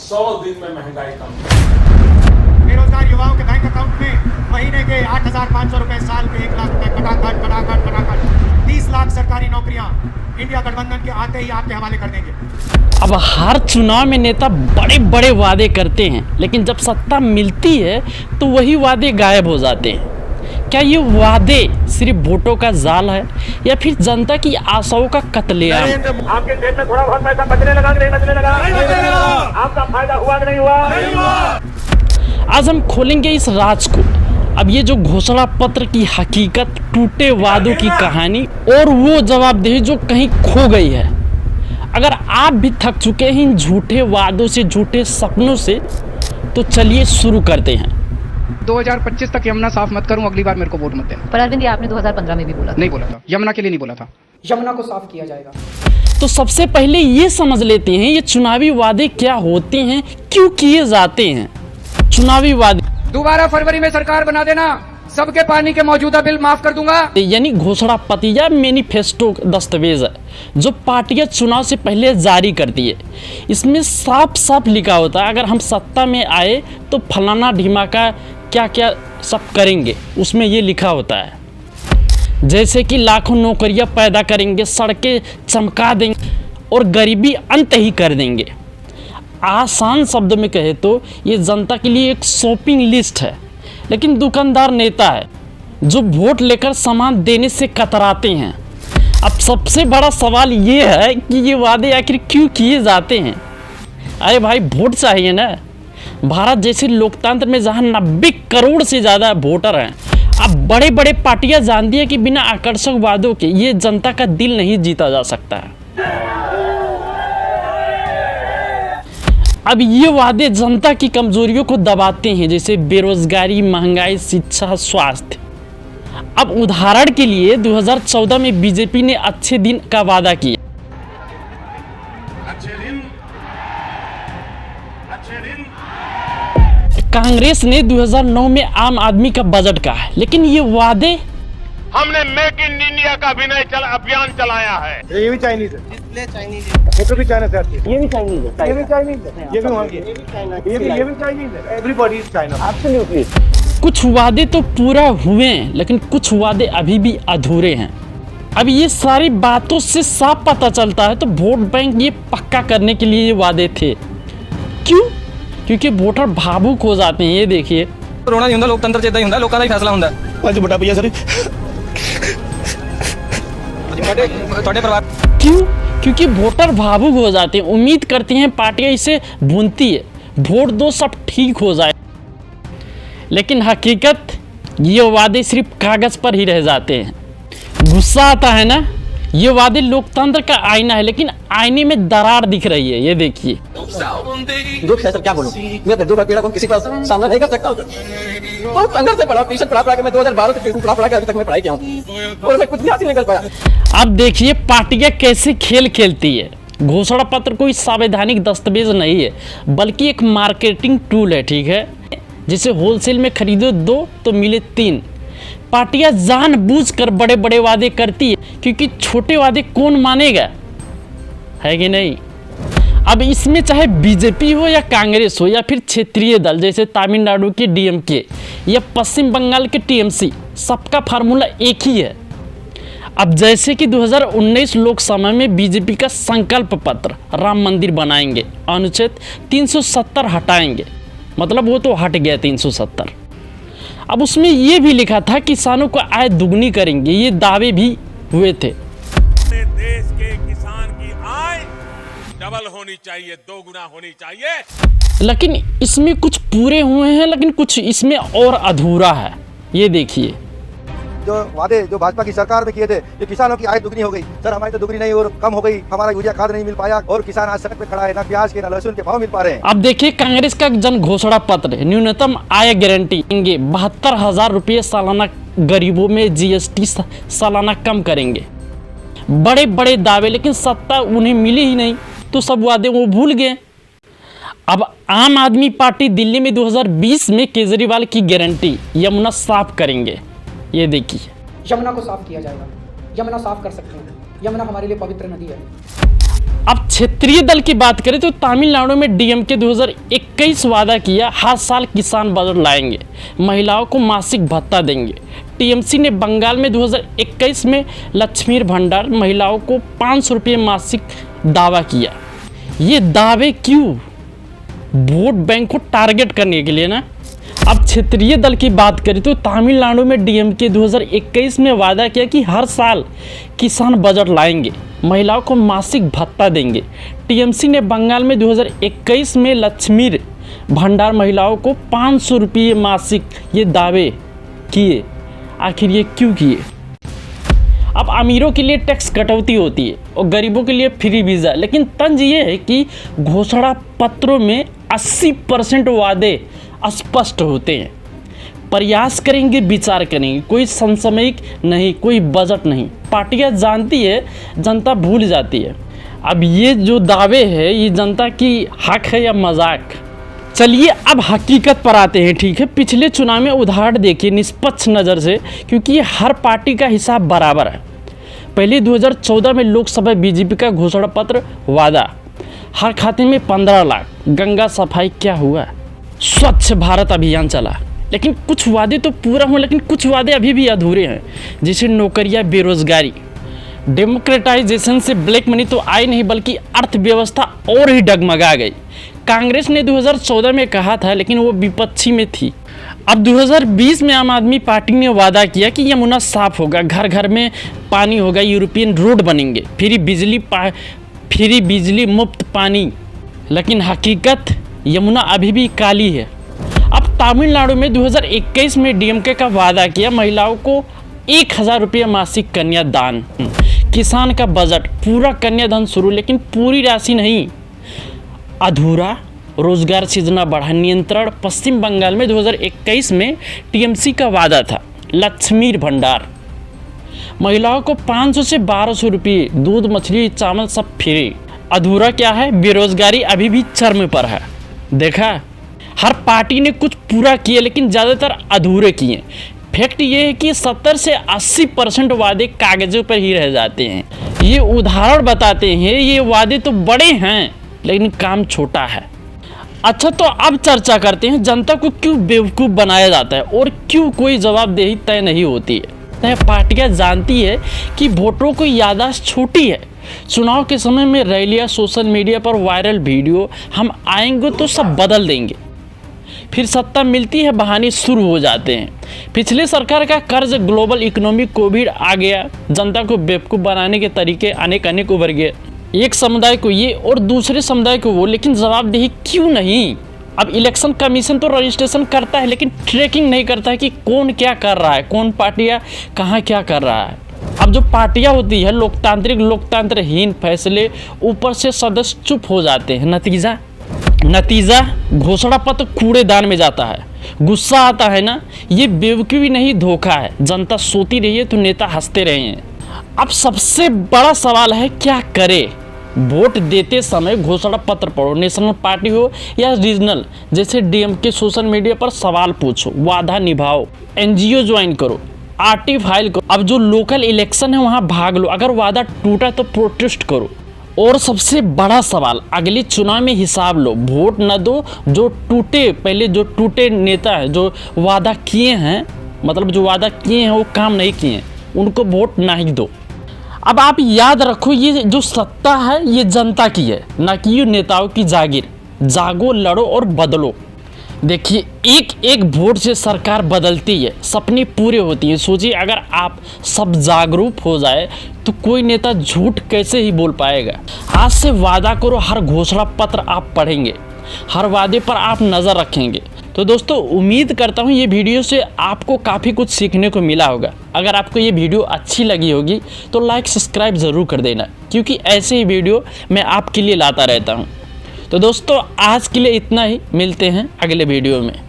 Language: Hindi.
100 दिन में महंगाई कम। बेरोजगार युवाओं के बैंक अकाउंट में महीने के 8,500 रुपए, साल के 1 लाख रुपए कटाकट 30 लाख सरकारी नौकरियां इंडिया गठबंधन के आते ही आपके हवाले कर देंगे। अब हर चुनाव में नेता बड़े बड़े वादे करते हैं, लेकिन जब सत्ता मिलती है तो वही वादे गायब हो जाते हैं। क्या ये वादे सिर्फ वोटों का जाल है या फिर जनता की आशाओं का कत्लेआम? आपके जेब में थोड़ा बहुत पैसा बचने लगा कि नहीं बचने लगा? आपका फायदा हुआ कि नहीं हुआ? आज हम खोलेंगे इस राज को। अब ये जो घोषणा पत्र की हकीकत, टूटे वादों की कहानी और वो जवाबदेही जो कहीं खो गई है। अगर आप भी थक चुके हैं इन झूठे वादों से, झूठे सपनों से, तो चलिए शुरू करते हैं। 2025 तक यमुना साफ मत करूं, अगली बार मेरे को वोट मत देना। पर अरविंद, ये आपने 2015 में भी बोला था। नहीं बोला था, यमुना के लिए नहीं बोला था। यमुना को साफ किया जाएगा। तो सबसे पहले ये समझ लेते हैं ये चुनावी वादे क्या होते हैं, क्यों किए जाते हैं। चुनावी वादे दोबारा फरवरी में सरकार बना देना, सबके पानी के मौजूदा बिल माफ कर दूंगा। यानी घोषणा पत्र या मैनिफेस्टो दस्तावेज है जो पार्टियां चुनाव से पहले जारी करती है। इसमें साफ साफ लिखा होता है अगर हम सत्ता में आए तो फलाना ढिमाका क्या क्या सब करेंगे। उसमें ये लिखा होता है जैसे कि लाखों नौकरियां पैदा करेंगे, सड़कें चमका देंगे और गरीबी अंत ही कर देंगे। आसान शब्द में कहे तो ये जनता के लिए एक शॉपिंग लिस्ट है, लेकिन दुकानदार नेता है जो वोट लेकर सामान देने से कतराते हैं। अब सबसे बड़ा सवाल ये है कि ये वादे आखिर क्यों किए जाते हैं। अरे भाई, वोट चाहिए ना। भारत जैसे लोकतंत्र में जहां 90 करोड़ से ज़्यादा वोटर हैं, अब बड़े बड़े पार्टियां जानती है कि बिना आकर्षक वादों के ये जनता का दिल नहीं जीता जा सकता है। अब ये वादे जनता की कमजोरियों को दबाते हैं, जैसे बेरोजगारी, महंगाई, शिक्षा, स्वास्थ्य। अब उदाहरण के लिए 2014 में बीजेपी ने अच्छे दिन का वादा किया। कांग्रेस ने 2009 में आम आदमी का बजट कहा है, लेकिन ये वादे हमने मेक इन इंडिया का अभियान चलाया है। ये भी चाइनीज है, फोटो भी चाइना से आती है। ये भी चाइनीज है, ये भी चाइनीज है, ये भी वहाँ की, ये भी चाइनीज है। Everybody is China. एब्सोल्युटली। कुछ वादे तो पूरा हुए हैं, लेकिन कुछ वादे अभी भी अधूरे हैं। अब ये सारी बातों से साफ पता चलता है तो वोट बैंक ये पक्का करने के लिए ये वादे थे। क्यों? क्योंकि वोटर भावुक हो जाते हैं। ये देखिए, रोना नहीं ਹੁੰਦਾ, लोकतंत्र ਚ ਇਦਾਂ ਹੀ ਹੁੰਦਾ, ਲੋਕਾਂ ਦਾ ਹੀ ਫੈਸਲਾ ਹੁੰਦਾ। आज बड़ा भैया सर ਤੁਹਾਡੇ ਪਰਿਵਾਰ क्यों? क्योंकि वोटर भावुक हो जाते हैं, उम्मीद करते हैं पार्टियां इसे बुनती है, वोट दो सब ठीक हो जाए। लेकिन हकीकत ये वादे सिर्फ कागज पर ही रह जाते हैं। गुस्सा आता है ना। ये वादे लोकतंत्र का आईना है, लेकिन आईने में दरार दिख रही है। ये देखिए, दुख है सर, क्या बोलूं। मैं दर्दों का पीड़ा को किसी का सामना नहीं कर सकता। बहुत संघर्ष से पढ़ा, ट्यूशन पढ़ा के मैं 2012 से ट्यूशन पढ़ा के अभी तक मैं पढ़ाई किया हूं और मैं कुछ भी हासिल नहीं कर पाया। अब देखिए पार्टियां कैसे खेल खेलती है। घोषणा पत्र कोई संवैधानिक दस्तावेज नहीं है, बल्कि एक मार्केटिंग टूल है। ठीक है, जिसे होलसेल में खरीदो 2 तो मिले 3। पार्टियां जानबूझकर बड़े बड़े वादे करती है, क्योंकि छोटे वादे कौन मानेगा, है कि नहीं। अब इसमें चाहे बीजेपी हो या कांग्रेस हो या फिर क्षेत्रीय दल जैसे तमिलनाडु के डीएमके या पश्चिम बंगाल के टीएमसी, सबका फार्मूला एक ही है। अब जैसे कि 2019 लोकसभा में बीजेपी का संकल्प पत्र, राम मंदिर बनाएंगे, अनुच्छेद 370 हटाएंगे, मतलब वो तो हट गया 370। अब उसमें ये भी लिखा था किसानों को आय दुगनी करेंगे, ये दावे भी हुए थे। देश के किसान की आय डबल होनी चाहिए, 2 गुना होनी चाहिए। लेकिन इसमें कुछ पूरे हुए हैं, लेकिन कुछ इसमें और अधूरा है। ये देखिए, जो वादे जो भाजपा की सरकार में किए थे, ये किसानों की आय दुगनी हो गई। सर हमारी तो दुगनी नहीं और कम हो गई। हमारा यूरिया खाद नहीं मिल पाया और किसान आज सड़क पे खड़ा है, ना प्याज के ना लहसुन के भाव मिल पा रहे हैं। अब देखिए, कांग्रेस का जन घोषणा पत्र है, न्यूनतम आय गारंटी देंगे, 72,000 रुपये सालाना, गरीबों में जीएसटी सालाना कम करेंगे। बड़े बड़े दावे, लेकिन सत्ता उन्हें मिली ही नहीं, तो सब वादे वो भूल गए। अब आम आदमी पार्टी दिल्ली में 2020 में केजरीवाल की गारंटी, यमुना साफ करेंगे। ये देखिए, यमुना को साफ किया जाएगा। यमुना साफ कर सकते हैं, यमुना हमारे लिए पवित्र नदी है। अब क्षेत्रीय दल की बात करें तो तमिलनाडु में डीएमके 2021 वादा किया हर साल किसान बजट लाएंगे, महिलाओं को मासिक भत्ता देंगे। टीएमसी ने बंगाल में 2021 में लक्ष्मी भंडार, महिलाओं को 500 रुपये मासिक दावा किया। ये दावे क्यों? वोट बैंक को टारगेट करने के लिए ना। अब क्षेत्रीय दल की बात करें तो तमिलनाडु में डीएमके 2021 में वादा किया कि हर साल किसान बजट लाएंगे, महिलाओं को मासिक भत्ता देंगे। टीएमसी ने बंगाल में 2021 में लक्ष्मी भंडार, महिलाओं को 500 रुपये मासिक ये दावे किए। आखिर ये क्यों किए? अब अमीरों के लिए टैक्स कटौती होती है और गरीबों के लिए फ्री वीज़ा, लेकिन तंज ये है कि घोषणा पत्रों में 80% वादे अस्पष्ट होते हैं। प्रयास करेंगे, विचार करेंगे, कोई समसामयिक नहीं, कोई बजट नहीं। पार्टियां जानती है, जनता भूल जाती है। अब ये जो दावे है ये जनता की हक है या मजाक? चलिए अब हकीकत पर आते हैं, ठीक है। पिछले चुनाव में उदाहरण देखिए निष्पक्ष नज़र से, क्योंकि हर पार्टी का हिसाब बराबर है। पहले 2014 में लोकसभा बीजेपी का घोषणा पत्र वादा, हर खाते में 15 लाख। गंगा सफाई क्या हुआ? स्वच्छ भारत अभियान चला, लेकिन कुछ वादे तो पूरा हुए, लेकिन कुछ वादे अभी भी अधूरे हैं, जैसे नौकरियां, बेरोजगारी। डेमोक्रेटाइजेशन से ब्लैक मनी तो आई नहीं, बल्कि अर्थव्यवस्था और ही डगमगा गई। कांग्रेस ने 2014 में कहा था, लेकिन वो विपक्षी में थी। अब 2020 में आम आदमी पार्टी ने वादा किया कि यमुना साफ होगा, घर घर में पानी होगा, यूरोपियन रोड बनेंगे, फ्री बिजली, मुफ्त पानी। लेकिन हकीकत यमुना अभी भी काली है। अब तमिलनाडु में 2021 में डीएमके का वादा किया, महिलाओं को 1000 रुपये मासिक कन्यादान। किसान का बजट, पूरा कन्यादान शुरू, लेकिन पूरी राशि नहीं, अधूरा। रोजगार सृजना बढ़ा, नियंत्रण। पश्चिम बंगाल में 2021 में टीएमसी का वादा था लक्ष्मी भंडार, महिलाओं को 500 से 1200 रुपये, दूध, मछली, चावल सब फ्री। अधूरा क्या है? बेरोजगारी अभी भी चरम पर है। देखा, हर पार्टी ने कुछ पूरा किया, लेकिन ज़्यादातर अधूरे किए। फैक्ट ये है कि 70 से 80% वादे कागजों पर ही रह जाते हैं। ये उदाहरण बताते हैं, ये वादे तो बड़े हैं लेकिन काम छोटा है। अच्छा, तो अब चर्चा करते हैं जनता को क्यों बेवकूफ़ बनाया जाता है और क्यों कोई जवाबदेही तय नहीं होती है। पार्टियां जानती है कि वोटरों की याददाश्त छोटी है। चुनाव के समय में रैलियां, सोशल मीडिया पर वायरल वीडियो, हम आएंगे तो सब बदल देंगे, फिर सत्ता मिलती है, बहाने शुरू हो जाते हैं। पिछले सरकार का कर्ज, ग्लोबल इकोनॉमिक, कोविड आ गया, जनता को बेवकूफ़ बनाने के तरीके अनेक उभर गए। एक समुदाय को ये और दूसरे समुदाय को वो, लेकिन जवाबदेही क्यों नहीं? अब इलेक्शन कमीशन तो रजिस्ट्रेशन करता है, लेकिन ट्रैकिंग नहीं करता है कि कौन क्या कर रहा है, कौन पार्टियां कहाँ क्या कर रहा है। अब जो पार्टियां होती है लोकतंत्रहीन फैसले, ऊपर से सदस्य चुप हो जाते हैं। नतीजा घोषणा पत्र कूड़ेदान में जाता है। गुस्सा आता है ना, ये बेवकूफ़ी नहीं, धोखा है। जनता सोती रही है तो नेता हंसते रहे हैं। अब सबसे बड़ा सवाल है क्या करे? वोट देते समय घोषणा पत्र पढ़ो, नेशनल पार्टी हो या रीजनल, जैसे डीएमके। सोशल मीडिया पर सवाल पूछो, वादा निभाओ, एनजीओ ज्वाइन करो, आरटी फाइल करो। अब जो लोकल इलेक्शन है वहाँ भाग लो, अगर वादा टूटा तो प्रोटेस्ट करो। और सबसे बड़ा सवाल, अगले चुनाव में हिसाब लो, वोट न दो जो टूटे नेता है, जो वादा किए हैं, मतलब जो वादा किए हैं वो काम नहीं किए हैं, उनको वोट ना ही दो। अब आप याद रखो, ये जो सत्ता है ये जनता की है, ना कि ये नेताओं की जागीर। जागो, लड़ो और बदलो। देखिए, एक एक वोट से सरकार बदलती है, सपने पूरे होती हैं। सोचिए, अगर आप सब जागरूक हो जाए तो कोई नेता झूठ कैसे ही बोल पाएगा। आज से वादा करो, हर घोषणा पत्र आप पढ़ेंगे, हर वादे पर आप नज़र रखेंगे। तो दोस्तों, उम्मीद करता हूँ ये वीडियो से आपको काफ़ी कुछ सीखने को मिला होगा। अगर आपको ये वीडियो अच्छी लगी होगी तो लाइक सब्सक्राइब ज़रूर कर देना, क्योंकि ऐसे ही वीडियो मैं आपके लिए लाता रहता हूँ। तो दोस्तों, आज के लिए इतना ही, मिलते हैं अगले वीडियो में।